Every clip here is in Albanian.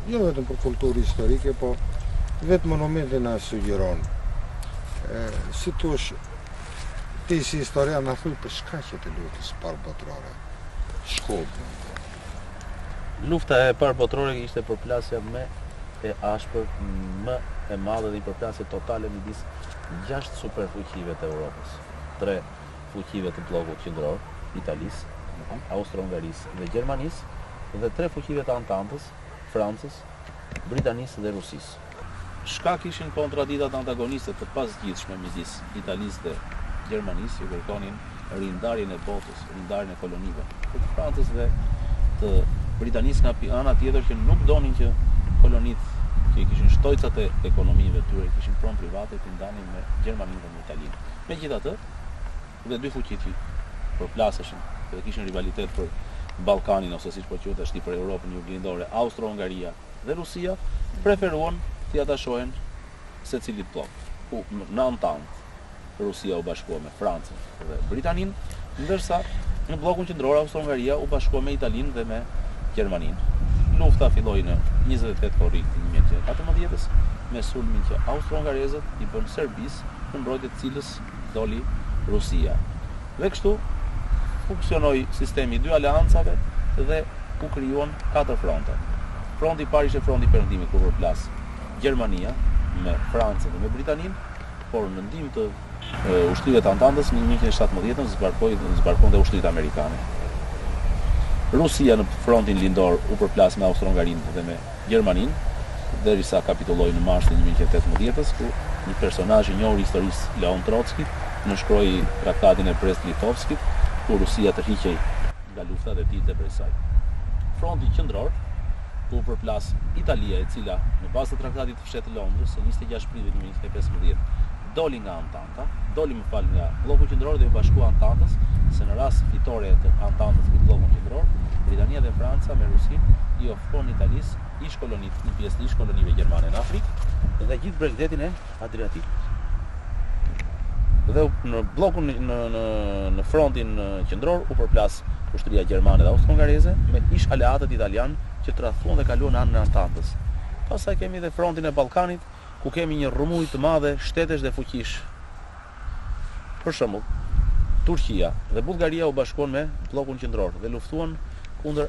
jo vetëm për kulturë historike, po vetë monumenti na sugjeron. Si thush, ti si historian na thuj për shkaqet e luftës parë botërore. Shkopë. Lufta e parë botërore ishte përplasja më e ashpër, më e madhe dhe një përplasje totale midis 6 superfuqive të Europës. 3 fuqive të bllokut qendror, Italisë, Austro-Hungarisë dhe Gjermanisë, dhe 3 fuqive të Antantës, Francës, Britanisë dhe Rusisë. Shkak ishin kontraditat antagoniste të pasgjithshme midis Italisë dhe Gjermanisë, që kërkonin rindarjen e botës, rindarjen e kolonive të Francës dhe të Britanisë nga ana tjetër, që nuk donin që kolonitë që i kishin shtojcat e ekonomive tyre, kishin pronë private, të ndanin me Gjermaninë dhe me Italinë. Megjithatë, dhe dy fuqit që përplaseshin dhe kishin rivalitet për Ballkanin, ose siç po quhet ashtu për Europën juglindore, Austro-Hungaria dhe Rusia, preferuan të ja dashohen secilit bllok. Në Antantë, Rusia u bashkua me Francën dhe Britaninë, ndërsa në bllokun qendror Austro-Hungaria u bashkua me Italinë dhe me Gjermaninë. Lufta filloi në 28 korrik të 1914-s me sulmin që austro-hungarezët i bën Serbisë, në mbrojtje të cilës doli Rusia. Dhe kështu funksionoi sistemi i dy aleancave dhe u krijuan 4 fronte. Fronti i parë ishte fronti i perëndimit, ku përplas Gjermania me Francën dhe me Britaninë, por në ndihmë të ushtrive të Antantës në 1917 zbarkon dhe ushtrit amerikane. Rusia në frontin lindor u përplas me Austro-Hungarinë dhe me Gjermaninë, derisa kapitulloi në mars të 1918-s, ku një personazh i njohur i historisë, Leon Trotski, nënshkroi traktatin e Brest-Litovskit, ku Rusia tërhiqej nga lufta dhe dilte prej saj. Fronti qendror ku përplas Italia, e cila në bazë të traktatit të fshehtë të Londrës së 26 prillit 1915 doli nga Antanta, doli më fal nga bllloku qendror dhe u bashkua Antantës, se në rast fitore të Antantës me bllokun qendror, Britania dhe Franca me Rusinë i ofron Italisë ish-kolonitë, një pjesë të ish-kolonive gjermane në Afrikë dhe gjithë bregdetin e Adriatikut. Dhe në bllokun në frontin qendror u përplas ushtria gjermane dhe austro-hungareze me ish-aleatët italian që tradhtuan dhe kaluan anën e Antantës. Pastaj kemi dhe frontin e Ballkanit, ku kemi një rrëmuj të madhe shtetesh dhe fuqish. Për shembull, Turqia dhe Bullgaria u bashkuan me bllokun qendror dhe luftuan kundër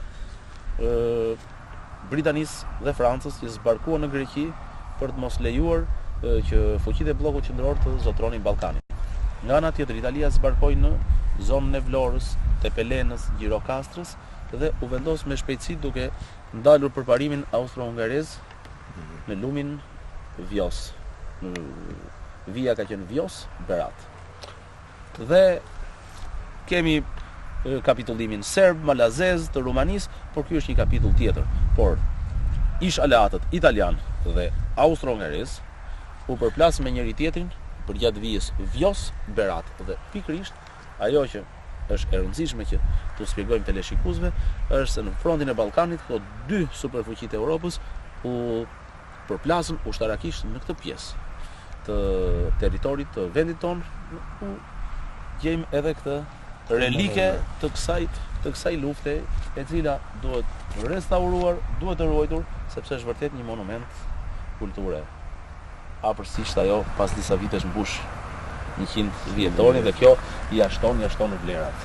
Britanisë dhe Francës, që zbarkuan në Greqi për të mos lejuar që fuqitë e bllokut qendror të zotronin Ballkanin. Nga ana tjetër, Italia zbarkoi në zonën e Vlorës, Tepelenës, Gjirokastrës dhe u vendos me shpejtësi duke ndalur përparimin austro-hungarez në lumin Vjos. Via ka qenë Vjos, Berat. Dhe kemi kapitullimin serb, malazez të Rumanisë, por ky është një kapitull tjetër. Por ish aleatët italian dhe austro-hungarez u përplas me njëri tjetrin përgjatë vijës Vjos, Berat, dhe pikërisht ajo që është e rëndësishme që t'u shpjegojmë teleshikuesve është se në frontin e Ballkanit këto dy superfuqitë e Europës u përplasën ushtarakisht në këtë pjesë të territorit të vendit tonë. Gjejmë edhe këtë relike të kësaj lufte, e cila duhet restauruar, duhet të ruajtur, sepse është vërtet një monument kulture. Afërsisht ajo pas disa vitesh mbush 100 vjetorin dhe kjo i ashton në vlerat.